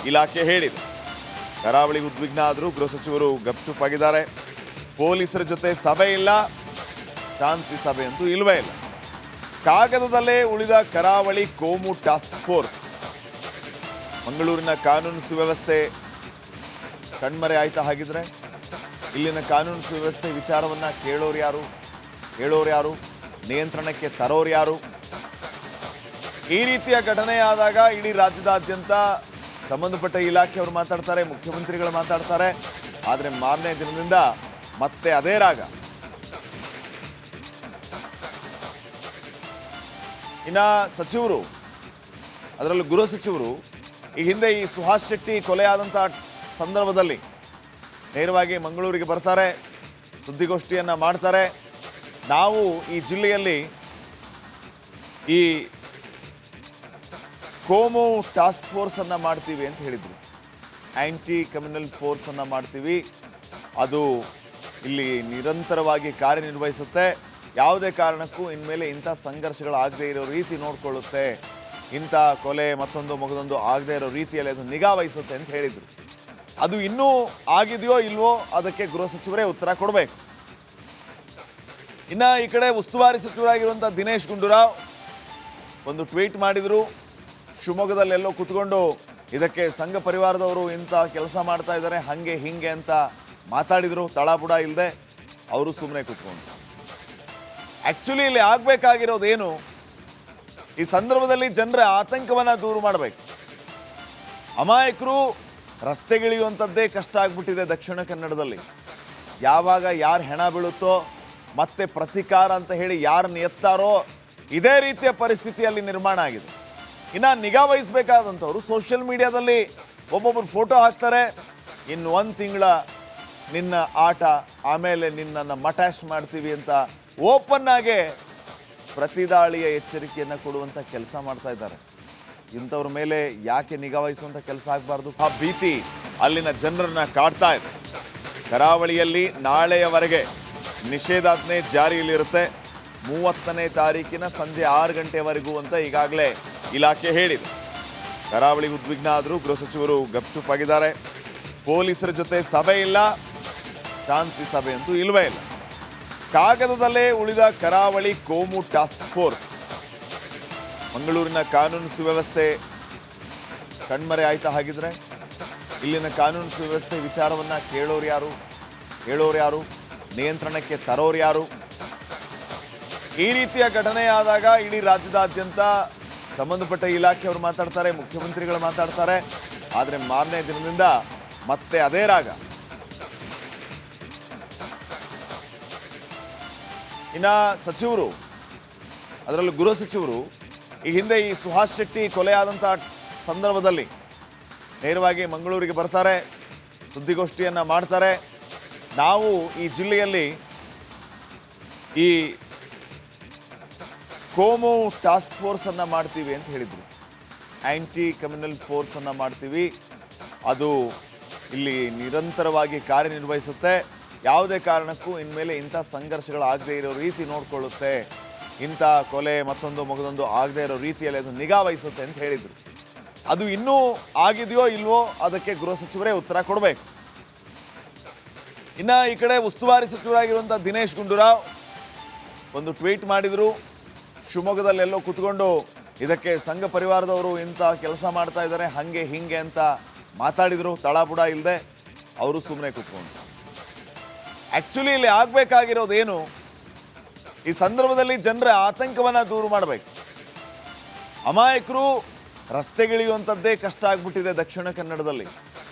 ಇಲಾಖೆ ಹೇಳಿದೆ. ಕರಾವಳಿ ಉದ್ವಿಗ್ನ ಆದರೂ ಗೃಹ ಸಚಿವರು ಗಪ್ಚುಪ್ಪಾಗಿದ್ದಾರೆ. ಪೊಲೀಸರ ಜೊತೆ ಸಭೆ ಇಲ್ಲ, ಶಾಂತಿ ಸಭೆ ಅಂತೂ ಇಲ್ವೇ ಇಲ್ಲ. ಕಾಗದದಲ್ಲೇ ಉಳಿದ ಕರಾವಳಿ ಕೋಮು ಟಾಸ್ಕ್ ಫೋರ್ಸ್. ಮಂಗಳೂರಿನ ಕಾನೂನು ಸುವ್ಯವಸ್ಥೆ ಕಣ್ಮರೆ ಆಯ್ತಾ? ಹಾಗಿದ್ರೆ ಇಲ್ಲಿನ ಕಾನೂನು ಸುವ್ಯವಸ್ಥೆ ವಿಚಾರವನ್ನ ಕೇಳೋರು ಯಾರು, ಹೇಳೋರು ಯಾರು, ನಿಯಂತ್ರಣಕ್ಕೆ ತರೋರು ಯಾರು? ಈ ರೀತಿಯ ಘಟನೆ ಆದಾಗ ಇಡೀ ರಾಜ್ಯದಾದ್ಯಂತ ಸಂಬಂಧಪಟ್ಟ ಇಲಾಖೆಯವರು ಮಾತಾಡ್ತಾರೆ, ಮುಖ್ಯಮಂತ್ರಿಗಳು ಮಾತಾಡ್ತಾರೆ. ಆದರೆ ಮಾರನೇ ದಿನದಿಂದ ಮತ್ತೆ ಅದೇ ರಾಗ. ಇನ್ನ ಸಚಿವರು, ಅದರಲ್ಲೂ ಗೃಹ ಸಚಿವರು, ಈ ಹಿಂದೆ ಈ ಸುಹಾಸ್ ಶೆಟ್ಟಿ ಕೊಲೆ ಆದಂಥ ಸಂದರ್ಭದಲ್ಲಿ ನೇರವಾಗಿ ಮಂಗಳೂರಿಗೆ ಬರ್ತಾರೆ, ಸುದ್ದಿಗೋಷ್ಠಿಯನ್ನು ಮಾಡ್ತಾರೆ. ನಾವು ಈ ಜಿಲ್ಲೆಯಲ್ಲಿ ಈ ಕೋಮು ಟಾಸ್ಕ್ ಫೋರ್ಸ್ ಅನ್ನು ಮಾಡ್ತೀವಿ ಅಂತ ಹೇಳಿದರು. ಆ್ಯಂಟಿ ಕಮ್ಯುನಲ್ ಫೋರ್ಸ್ ಅನ್ನು ಮಾಡ್ತೀವಿ, ಅದು ಇಲ್ಲಿ ನಿರಂತರವಾಗಿ ಕಾರ್ಯನಿರ್ವಹಿಸುತ್ತೆ, ಯಾವುದೇ ಕಾರಣಕ್ಕೂ ಇನ್ಮೇಲೆ ಇಂಥ ಸಂಘರ್ಷಗಳಾಗದೇ ಇರೋ ರೀತಿ ನೋಡಿಕೊಳ್ಳುತ್ತೆ, ಇಂಥ ಕೊಲೆ ಮತ್ತೊಂದು ಮಗದೊಂದು ಆಗದೇ ಇರೋ ರೀತಿಯಲ್ಲಿ ಅದು ನಿಗಾ ವಹಿಸುತ್ತೆ ಅಂತ ಹೇಳಿದರು. ಅದು ಇನ್ನೂ ಆಗಿದೆಯೋ ಇಲ್ವೋ ಅದಕ್ಕೆ ಗೃಹ ಸಚಿವರೇ ಉತ್ತರ ಕೊಡಬೇಕು. ಇನ್ನು ಈ ಕಡೆ ಉಸ್ತುವಾರಿ ಸಚಿವರಾಗಿರುವಂಥ ದಿನೇಶ್ ಗುಂಡೂರಾವ್ ಒಂದು ಟ್ವೀಟ್ ಮಾಡಿದರು. ಶಿವಮೊಗ್ಗದಲ್ಲೆಲ್ಲೋ ಕೂತ್ಕೊಂಡು ಇದಕ್ಕೆ ಸಂಘ ಪರಿವಾರದವರು ಇಂಥ ಕೆಲಸ ಮಾಡ್ತಾ ಇದ್ದಾರೆ, ಹಾಗೆ ಹಿಂಗೆ ಅಂತ ಮಾತಾಡಿದರು. ತಳಬುಡ ಇಲ್ಲದೆ ಅವರು ಸುಮ್ಮನೆ ಕೂತ್ಕೊಂಡು. ಆ್ಯಕ್ಚುಲಿ ಇಲ್ಲಿ ಆಗಬೇಕಾಗಿರೋದೇನು, ಈ ಸಂದರ್ಭದಲ್ಲಿ ಜನರ ಆತಂಕವನ್ನು ದೂರ ಮಾಡಬೇಕು. ಅಮಾಯಕರು ರಸ್ತೆಗಿಳಿಯುವಂಥದ್ದೇ ಕಷ್ಟ ಆಗ್ಬಿಟ್ಟಿದೆ ದಕ್ಷಿಣ ಕನ್ನಡದಲ್ಲಿ. ಯಾವಾಗ ಯಾರು ಹೆಣ ಬೀಳುತ್ತೋ ಮತ್ತೆ ಪ್ರತಿಕಾರ ಅಂತ ಹೇಳಿ ಯಾರನ್ನು ಎತ್ತಾರೋ ಇದೇ ರೀತಿಯ ಪರಿಸ್ಥಿತಿಯಲ್ಲಿ ನಿರ್ಮಾಣ ಆಗಿದೆ. ಇನ್ನು ನಿಗಾ ವಹಿಸಬೇಕಾದಂಥವ್ರು ಸೋಷಿಯಲ್ ಮೀಡಿಯಾದಲ್ಲಿ ಒಬ್ಬೊಬ್ಬರು ಫೋಟೋ ಹಾಕ್ತಾರೆ, ಇನ್ನು 1 ತಿಂಗಳ ನಿನ್ನ ಆಟ, ಆಮೇಲೆ ನಿನ್ನನ್ನು ಮಟಾಶ್ ಮಾಡ್ತೀವಿ ಅಂತ ಓಪನ್ ಆಗೇ ಪ್ರತಿದಾಳಿಯ ಎಚ್ಚರಿಕೆಯನ್ನು ಕೊಡುವಂಥ ಕೆಲಸ ಮಾಡ್ತಾ ಇದ್ದಾರೆ. ಇಂಥವ್ರ ಮೇಲೆ ಯಾಕೆ ನಿಗಾ ವಹಿಸುವಂಥ ಕೆಲಸ ಆಗಬಾರ್ದು? ಆ ಭೀತಿ ಅಲ್ಲಿನ ಜನರನ್ನ ಕಾಡ್ತಾ ಇದೆ. ಕರಾವಳಿಯಲ್ಲಿ ನಾಳೆಯವರೆಗೆ ನಿಷೇಧಾಜ್ಞೆ ಜಾರಿಯಲ್ಲಿರುತ್ತೆ. 30ನೇ ತಾರೀಕಿನ ಸಂಜೆ 6 ಗಂಟೆವರೆಗೂ ಅಂತ ಈಗಾಗಲೇ ಇಲಾಖೆ ಹೇಳಿದೆ. ಕರಾವಳಿ ಉದ್ವಿಗ್ನ ಆದರೂ ಗೃಹ ಸಚಿವರು ಗಪ್ಚುಪ್ಪಾಗಿದ್ದಾರೆ. ಪೊಲೀಸರ ಜೊತೆ ಸಭೆ ಇಲ್ಲ, ಶಾಂತಿ ಸಭೆ ಅಂತೂ ಇಲ್ವೇ ಇಲ್ಲ. ಕಾಗದದಲ್ಲೇ ಉಳಿದ ಕರಾವಳಿ ಕೋಮು ಟಾಸ್ಕ್ ಫೋರ್ಸ್. ಮಂಗಳೂರಿನ ಕಾನೂನು ಸುವ್ಯವಸ್ಥೆ ಕಣ್ಮರೆ ಆಯ್ತಾ? ಹಾಗಿದ್ರೆ ಇಲ್ಲಿನ ಕಾನೂನು ಸುವ್ಯವಸ್ಥೆ ವಿಚಾರವನ್ನ ಕೇಳೋರು ಯಾರು, ಹೇಳೋರು ಯಾರು, ನಿಯಂತ್ರಣಕ್ಕೆ ತರೋರು ಯಾರು? ಈ ರೀತಿಯ ಘಟನೆ ಆದಾಗ ಇಡೀ ರಾಜ್ಯದಾದ್ಯಂತ ಸಂಬಂಧಪಟ್ಟ ಇಲಾಖೆಯವರು ಮಾತಾಡ್ತಾರೆ, ಮುಖ್ಯಮಂತ್ರಿಗಳು ಮಾತಾಡ್ತಾರೆ. ಆದರೆ ಮಾರನೇ ದಿನದಿಂದ ಮತ್ತೆ ಅದೇ ರಾಗ. ಇನ್ನು ಸಚಿವರು, ಅದರಲ್ಲೂ ಗೃಹ ಸಚಿವರು, ಈ ಹಿಂದೆ ಈ ಸುಹಾಸ್ ಶೆಟ್ಟಿ ಕೊಲೆ ಆದಂಥ ಸಂದರ್ಭದಲ್ಲಿ ನೇರವಾಗಿ ಮಂಗಳೂರಿಗೆ ಬರ್ತಾರೆ, ಸುದ್ದಿಗೋಷ್ಠಿಯನ್ನು ಮಾಡ್ತಾರೆ. ನಾವು ಈ ಜಿಲ್ಲೆಯಲ್ಲಿ ಈ ಕೋಮು ಟಾಸ್ಕ್ ಫೋರ್ಸ್ ಅನ್ನು ಮಾಡ್ತೀವಿ ಅಂತ ಹೇಳಿದರು. ಆ್ಯಂಟಿ ಕಮ್ಯುನಲ್ ಫೋರ್ಸ್ ಅನ್ನು ಮಾಡ್ತೀವಿ, ಅದು ಇಲ್ಲಿ ನಿರಂತರವಾಗಿ ಕಾರ್ಯನಿರ್ವಹಿಸುತ್ತೆ, ಯಾವುದೇ ಕಾರಣಕ್ಕೂ ಇನ್ಮೇಲೆ ಇಂಥ ಸಂಘರ್ಷಗಳಾಗದೇ ಇರೋ ರೀತಿ ನೋಡಿಕೊಳ್ಳುತ್ತೆ, ಇಂಥ ಕೊಲೆ ಮತ್ತೊಂದು ಮಗದೊಂದು ಆಗದೇ ಇರೋ ರೀತಿಯಲ್ಲಿ ಅದು ನಿಗಾ ವಹಿಸುತ್ತೆ ಅಂತ ಹೇಳಿದರು. ಅದು ಇನ್ನೂ ಆಗಿದೆಯೋ ಇಲ್ವೋ ಅದಕ್ಕೆ ಗೃಹ ಸಚಿವರೇ ಉತ್ತರ ಕೊಡಬೇಕು. ಇನ್ನು ಈ ಕಡೆ ಉಸ್ತುವಾರಿ ಸಚಿವರಾಗಿರುವಂಥ ದಿನೇಶ್ ಗುಂಡೂರಾವ್ ಒಂದು ಟ್ವೀಟ್ ಮಾಡಿದರು. ಶಿವಮೊಗ್ಗದಲ್ಲೆಲ್ಲೋ ಕೂತ್ಕೊಂಡು ಇದಕ್ಕೆ ಸಂಘ ಪರಿವಾರದವರು ಇಂಥ ಕೆಲಸ ಮಾಡ್ತಾ ಇದ್ದಾರೆ, ಹಾಗೆ ಹಿಂಗೆ ಅಂತ ಮಾತಾಡಿದರು. ತಳಬುಡ ಇಲ್ಲದೆ ಅವರು ಸುಮ್ಮನೆ ಕೂತ್ಕೊಂಡು. ಆ್ಯಕ್ಚುಲಿ ಇಲ್ಲಿ ಆಗಬೇಕಾಗಿರೋದೇನು, ಈ ಸಂದರ್ಭದಲ್ಲಿ ಜನರ ಆತಂಕವನ್ನು ದೂರ ಮಾಡಬೇಕು. ಅಮಾಯಕರು ರಸ್ತೆಗಿಳಿಯುವಂಥದ್ದೇ ಕಷ್ಟ ಆಗ್ಬಿಟ್ಟಿದೆ ದಕ್ಷಿಣ ಕನ್ನಡದಲ್ಲಿ.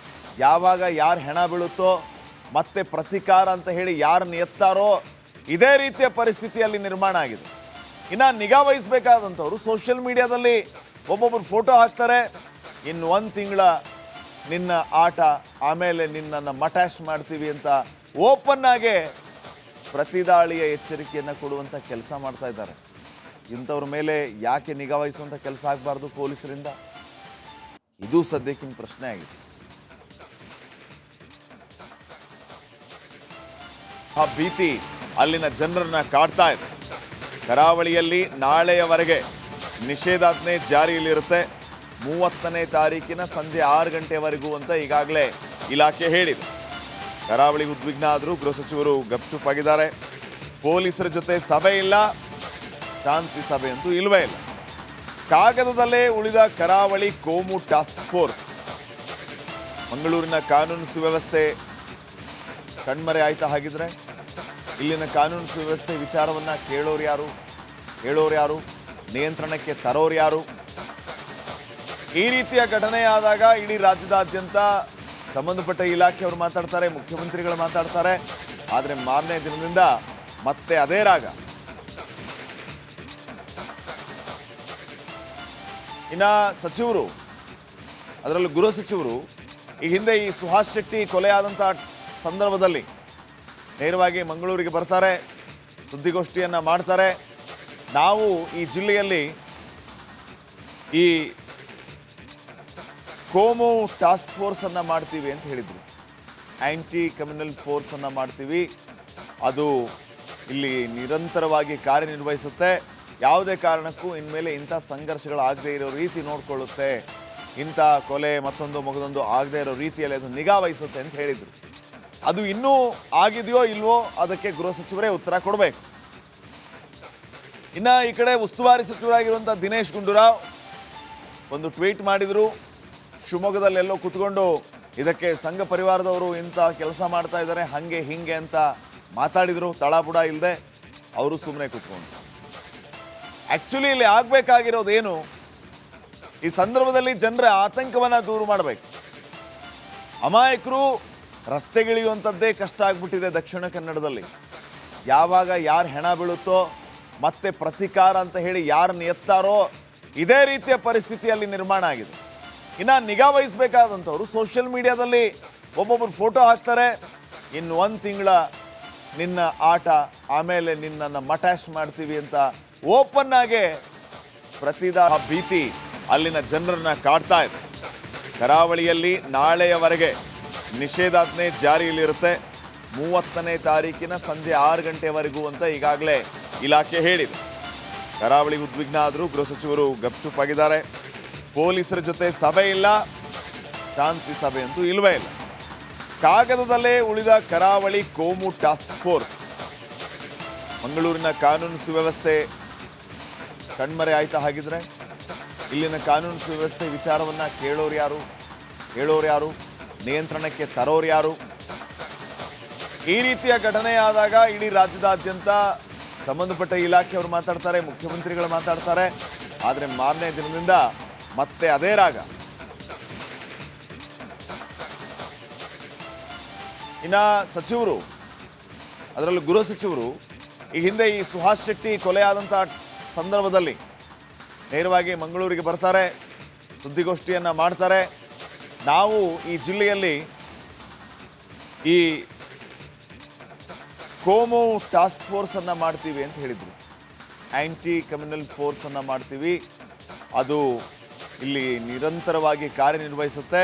ಯಾವಾಗ ಯಾರು ಹೆಣ ಬೀಳುತ್ತೋ ಮತ್ತೆ ಪ್ರತಿಕಾರ ಅಂತ ಹೇಳಿ ಯಾರನ್ನು ಎತ್ತಾರೋ ಇದೇ ರೀತಿಯ ಪರಿಸ್ಥಿತಿಯಲ್ಲಿ ನಿರ್ಮಾಣ ಆಗಿದೆ. ಇನ್ನು ನಿಗಾ ವಹಿಸಬೇಕಾದಂಥವ್ರು ಸೋಷಿಯಲ್ ಮೀಡಿಯಾದಲ್ಲಿ ಒಬ್ಬೊಬ್ಬರು ಫೋಟೋ ಹಾಕ್ತಾರೆ, ಇನ್ನು 1 ತಿಂಗಳ ನಿನ್ನ ಆಟ, ಆಮೇಲೆ ನಿನ್ನನ್ನು ಮಟಾಶ್ ಮಾಡ್ತೀವಿ ಅಂತ ಓಪನ್ ಆಗೇ ಪ್ರತಿದಾಳಿಯ ಎಚ್ಚರಿಕೆಯನ್ನು ಕೊಡುವಂಥ ಕೆಲಸ ಮಾಡ್ತಾ ಇದ್ದಾರೆ. ಇಂಥವ್ರ ಮೇಲೆ ಯಾಕೆ ನಿಗಾ ವಹಿಸುವಂಥ ಕೆಲಸ ಆಗಬಾರ್ದು ಪೊಲೀಸರಿಂದ? ಇದು ಸದ್ಯಕ್ಕಿನ ಪ್ರಶ್ನೆ ಆಗಿದೆ. ಆ ಭೀತಿ ಅಲ್ಲಿನ ಜನರನ್ನ ಕಾಡ್ತಾ ಇದೆ. ಕರಾವಳಿಯಲ್ಲಿ ನಾಳೆಯವರೆಗೆ ನಿಷೇಧಾಜ್ಞೆ ಜಾರಿಯಲ್ಲಿರುತ್ತೆ. 30ನೇ ತಾರೀಕಿನ ಸಂಜೆ 6 ಗಂಟೆವರೆಗೂ ಅಂತ ಈಗಾಗಲೇ ಇಲಾಖೆ ಹೇಳಿದೆ. ಕರಾವಳಿ ಉದ್ವಿಗ್ನ ಆದರೂ ಗೃಹ ಸಚಿವರು ಗಪ್ಚುಪ್ಪಾಗಿದ್ದಾರೆ. ಪೊಲೀಸರ ಜೊತೆ ಸಭೆ ಇಲ್ಲ, ಶಾಂತಿ ಸಭೆ ಅಂತೂ ಇಲ್ಲವೇ ಇಲ್ಲ. ಕಾಗದದಲ್ಲೇ ಉಳಿದ ಕರಾವಳಿ ಕೋಮು ಟಾಸ್ಕ್ ಫೋರ್ಸ್. ಮಂಗಳೂರಿನ ಕಾನೂನು ಸುವ್ಯವಸ್ಥೆ ಕಣ್ಮರೆ ಆಯ್ತಾ ಹಾಗಿದ್ರೆ? ಇಲ್ಲಿನ ಕಾನೂನು ಸುವ್ಯವಸ್ಥೆ ವಿಚಾರವನ್ನ ಕೇಳೋರು ಯಾರು, ಹೇಳೋರು ಯಾರು, ನಿಯಂತ್ರಣಕ್ಕೆ ತರೋರು ಯಾರು? ಈ ರೀತಿಯ ಘಟನೆ ಆದಾಗ ಇಡೀ ರಾಜ್ಯದಾದ್ಯಂತ ಸಂಬಂಧಪಟ್ಟ ಇಲಾಖೆಯವರು ಮಾತಾಡ್ತಾರೆ, ಮುಖ್ಯಮಂತ್ರಿಗಳು ಮಾತಾಡ್ತಾರೆ. ಆದರೆ ಮಾರನೇ ದಿನದಿಂದ ಮತ್ತೆ ಅದೇ ರಾಗ. ಇನ್ನ ಸಚಿವರು, ಅದರಲ್ಲೂ ಗೃಹ ಸಚಿವರು, ಈ ಹಿಂದೆ ಈ ಸುಹಾಸ್ ಶೆಟ್ಟಿ ಕೊಲೆಯಾದಂಥ ಸಂದರ್ಭದಲ್ಲಿ ನೇರವಾಗಿ ಮಂಗಳೂರಿಗೆ ಬರ್ತಾರೆ, ಸುದ್ದಿಗೋಷ್ಠಿಯನ್ನು ಮಾಡ್ತಾರೆ. ನಾವು ಈ ಜಿಲ್ಲೆಯಲ್ಲಿ ಈ ಕೋಮು ಟಾಸ್ಕ್ ಫೋರ್ಸನ್ನು ಮಾಡ್ತೀವಿ ಅಂತ ಹೇಳಿದರು. ಆ್ಯಂಟಿ ಕಮ್ಯುನಲ್ ಫೋರ್ಸನ್ನು ಮಾಡ್ತೀವಿ, ಅದು ಇಲ್ಲಿ ನಿರಂತರವಾಗಿ ಕಾರ್ಯನಿರ್ವಹಿಸುತ್ತೆ, ಯಾವುದೇ ಕಾರಣಕ್ಕೂ ಇನ್ಮೇಲೆ ಇಂಥ ಸಂಘರ್ಷಗಳಾಗದೇ ಇರೋ ರೀತಿ ನೋಡಿಕೊಳ್ಳುತ್ತೆ, ಇಂಥ ಕೊಲೆ ಮತ್ತೊಂದು ಮಗದೊಂದು ಆಗದೇ ಇರೋ ರೀತಿಯಲ್ಲಿ ಅದು ನಿಗಾ ವಹಿಸುತ್ತೆ ಅಂತ ಹೇಳಿದರು. ಅದು ಇನ್ನೂ ಆಗಿದೆಯೋ ಇಲ್ವೋ ಅದಕ್ಕೆ ಗೃಹ ಸಚಿವರೇ ಉತ್ತರ ಕೊಡಬೇಕು. ಇನ್ನು ಈ ಕಡೆ ಉಸ್ತುವಾರಿ ಸಚಿವರಾಗಿರುವಂಥ ದಿನೇಶ್ ಗುಂಡೂರಾವ್ ಒಂದು ಟ್ವೀಟ್ ಮಾಡಿದರು. ಶಿವಮೊಗ್ಗದಲ್ಲೆಲ್ಲೋ ಕೂತ್ಕೊಂಡು ಇದಕ್ಕೆ ಸಂಘ ಪರಿವಾರದವರು ಇಂಥ ಕೆಲಸ ಮಾಡ್ತಾ ಇದ್ದಾರೆ, ಹಾಗೆ ಹಿಂಗೆ ಅಂತ ಮಾತಾಡಿದರು. ತಳಬುಡ ಇಲ್ಲದೆ ಅವರು ಸುಮ್ಮನೆ ಕೂತ್ಕೊಂಡು. ಆ್ಯಕ್ಚುಲಿ ಇಲ್ಲಿ ಆಗಬೇಕಾಗಿರೋದೇನು, ಈ ಸಂದರ್ಭದಲ್ಲಿ ಜನರ ಆತಂಕವನ್ನು ದೂರ ಮಾಡಬೇಕು. ಅಮಾಯಕರು ರಸ್ತೆಗಿಳಿಯುವಂಥದ್ದೇ ಕಷ್ಟ ಆಗ್ಬಿಟ್ಟಿದೆ ದಕ್ಷಿಣ ಕನ್ನಡದಲ್ಲಿ. ಯಾವಾಗ ಯಾರು ಹೆಣ ಬೀಳುತ್ತೋ ಮತ್ತೆ ಪ್ರತಿಕಾರ ಅಂತ ಹೇಳಿ ಯಾರನ್ನ ಎತ್ತಾರೋ ಇದೇ ರೀತಿಯ ಪರಿಸ್ಥಿತಿಯಲ್ಲಿ ನಿರ್ಮಾಣ ಆಗಿದೆ. ಇನ್ನು ನಿಗಾ ವಹಿಸಬೇಕಾದಂಥವ್ರು ಸೋಷಿಯಲ್ ಮೀಡಿಯಾದಲ್ಲಿ ಒಬ್ಬೊಬ್ಬರು ಫೋಟೋ ಹಾಕ್ತಾರೆ, ಇನ್ನು 1 ತಿಂಗಳ ನಿನ್ನ ಆಟ, ಆಮೇಲೆ ನಿನ್ನನ್ನು ಮಟಾಶ್ ಮಾಡ್ತೀವಿ ಅಂತ ಓಪನ್ ಆಗಿ ಭೀತಿ ಅಲ್ಲಿನ ಜನರನ್ನ ಕಾಡ್ತಾ ಇದೆ. ಕರಾವಳಿಯಲ್ಲಿ ನಾಳೆಯವರೆಗೆ ನಿಷೇಧಾಜ್ಞೆ ಜಾರಿಯಲ್ಲಿರುತ್ತೆ. 30ನೇ ತಾರೀಕಿನ ಸಂಜೆ 6 ಗಂಟೆವರೆಗೂ ಅಂತ ಈಗಾಗಲೇ ಇಲಾಖೆ ಹೇಳಿದೆ. ಕರಾವಳಿ ಉದ್ವಿಗ್ನ ಆದರೂ ಗೃಹ ಸಚಿವರು ಗಪ್ಚುಪ್ಪಾಗಿದ್ದಾರೆ. ಪೊಲೀಸರ ಜೊತೆ ಸಭೆ ಇಲ್ಲ, ಶಾಂತಿ ಸಭೆ ಅಂತೂ ಇಲ್ಲವೇ ಇಲ್ಲ. ಕಾಗದದಲ್ಲೇ ಉಳಿದ ಕರಾವಳಿ ಕೋಮು ಟಾಸ್ಕ್ ಫೋರ್ಸ್. ಮಂಗಳೂರಿನ ಕಾನೂನು ಸುವ್ಯವಸ್ಥೆ ಕಣ್ಮರೆ ಆಯ್ತಾ ಹಾಗಿದ್ರೆ? ಇಲ್ಲಿನ ಕಾನೂನು ಸುವ್ಯವಸ್ಥೆ ವಿಚಾರವನ್ನ ಕೇಳೋರು ಯಾರು, ಹೇಳೋರು ಯಾರು, ನಿಯಂತ್ರಣಕ್ಕೆ ತರೋರು ಯಾರು? ಈ ರೀತಿಯ ಘಟನೆ ಆದಾಗ ಇಡೀ ರಾಜ್ಯದಾದ್ಯಂತ ಸಂಬಂಧಪಟ್ಟ ಇಲಾಖೆಯವರು ಮಾತಾಡ್ತಾರೆ, ಮುಖ್ಯಮಂತ್ರಿಗಳು ಮಾತಾಡ್ತಾರೆ. ಆದರೆ ಮಾರನೇ ದಿನದಿಂದ ಮತ್ತೆ ಅದೇ ರಾಗ. ಇನ್ನ ಸಚಿವರು, ಅದರಲ್ಲೂ ಗೃಹ ಸಚಿವರು, ಈ ಹಿಂದೆ ಈ ಸುಹಾಸ್ ಶೆಟ್ಟಿ ಕೊಲೆಯಾದಂಥ ಸಂದರ್ಭದಲ್ಲಿ ನೇರವಾಗಿ ಮಂಗಳೂರಿಗೆ ಬರ್ತಾರೆ, ಸುದ್ದಿಗೋಷ್ಠಿಯನ್ನು ಮಾಡ್ತಾರೆ. ನಾವು ಈ ಜಿಲ್ಲೆಯಲ್ಲಿ ಈ ಕೋಮು ಟಾಸ್ಕ್ ಫೋರ್ಸನ್ನು ಮಾಡ್ತೀವಿ ಅಂತ ಹೇಳಿದರು. ಆ್ಯಂಟಿ ಕಮ್ಯುನಲ್ ಫೋರ್ಸನ್ನು ಮಾಡ್ತೀವಿ, ಅದು ಇಲ್ಲಿ ನಿರಂತರವಾಗಿ ಕಾರ್ಯನಿರ್ವಹಿಸುತ್ತೆ,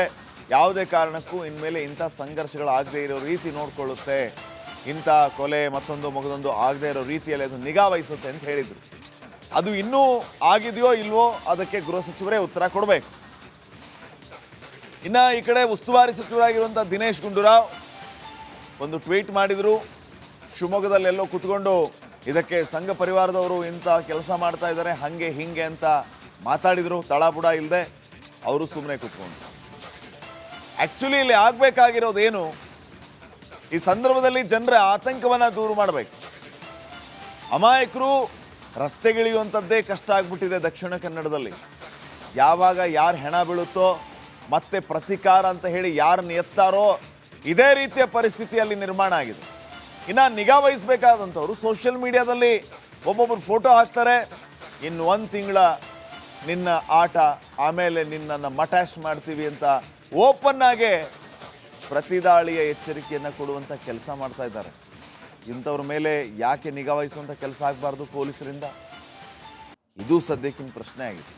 ಯಾವುದೇ ಕಾರಣಕ್ಕೂ ಇನ್ಮೇಲೆ ಇಂಥ ಸಂಘರ್ಷಗಳಾಗದೇ ಇರೋ ರೀತಿ ನೋಡಿಕೊಳ್ಳುತ್ತೆ, ಇಂಥ ಕೊಲೆ ಮತ್ತೊಂದು ಮಗದೊಂದು ಆಗದೇ ಇರೋ ರೀತಿಯಲ್ಲಿ ಅದು ನಿಗಾ ವಹಿಸುತ್ತೆ ಅಂತ ಹೇಳಿದರು. ಅದು ಇನ್ನೂ ಆಗಿದೆಯೋ ಇಲ್ವೋ ಅದಕ್ಕೆ ಗೃಹ ಸಚಿವರೇ ಉತ್ತರ ಕೊಡಬೇಕು. ಇನ್ನು ಈ ಕಡೆ ಉಸ್ತುವಾರಿ ಸಚಿವರಾಗಿರುವಂಥ ದಿನೇಶ್ ಗುಂಡೂರಾವ್ ಒಂದು ಟ್ವೀಟ್ ಮಾಡಿದರು. ಶಿವಮೊಗ್ಗದಲ್ಲೆಲ್ಲೋ ಕೂತ್ಕೊಂಡು ಇದಕ್ಕೆ ಸಂಘ ಪರಿವಾರದವರು ಇಂಥ ಕೆಲಸ ಮಾಡ್ತಾ ಇದ್ದಾರೆ, ಹಾಗೆ ಹಿಂಗೆ ಅಂತ ಮಾತಾಡಿದರು. ತಳಬುಡ ಇಲ್ಲದೆ ಅವರು ಸುಮ್ಮನೆ ಕೂತ್ಕೊಂಡು. ಆ್ಯಕ್ಚುಲಿ ಇಲ್ಲಿ ಆಗಬೇಕಾಗಿರೋದೇನು, ಈ ಸಂದರ್ಭದಲ್ಲಿ ಜನರ ಆತಂಕವನ್ನು ದೂರ ಮಾಡಬೇಕು. ಅಮಾಯಕರು ರಸ್ತೆಗಿಳಿಯುವಂಥದ್ದೇ ಕಷ್ಟ ಆಗ್ಬಿಟ್ಟಿದೆ ದಕ್ಷಿಣ ಕನ್ನಡದಲ್ಲಿ. ಯಾವಾಗ ಯಾರು ಹೆಣ ಬೀಳುತ್ತೋ ಮತ್ತೆ ಪ್ರತಿಕಾರ ಅಂತ ಹೇಳಿ ಯಾರನ್ನ ಎತ್ತಾರೋ ಇದೇ ರೀತಿಯ ಪರಿಸ್ಥಿತಿಯಲ್ಲಿ ನಿರ್ಮಾಣ ಆಗಿದೆ. ಇನ್ನು ನಿಗಾ ವಹಿಸಬೇಕಾದಂಥವ್ರು ಸೋಷಿಯಲ್ ಮೀಡಿಯಾದಲ್ಲಿ ಒಬ್ಬೊಬ್ಬರು ಫೋಟೋ ಹಾಕ್ತಾರೆ, ಇನ್ನು 1 ತಿಂಗಳ ನಿನ್ನ ಆಟ, ಆಮೇಲೆ ನಿನ್ನನ್ನು ಮಟಾಶ್ ಮಾಡ್ತೀವಿ ಅಂತ ಓಪನ್ ಆಗಿ ಪ್ರತಿದಾಳಿಯ ಎಚ್ಚರಿಕೆಯನ್ನು ಕೊಡುವಂಥ ಕೆಲಸ ಮಾಡ್ತಾ ಇದ್ದಾರೆ. ಇಂಥವ್ರ ಮೇಲೆ ಯಾಕೆ ನಿಗಾ ವಹಿಸುವಂಥ ಕೆಲಸ ಆಗಬಾರ್ದು ಪೊಲೀಸರಿಂದ? ಇದು ಸದ್ಯಕ್ಕಿನ ಪ್ರಶ್ನೆ ಆಗಿದೆ.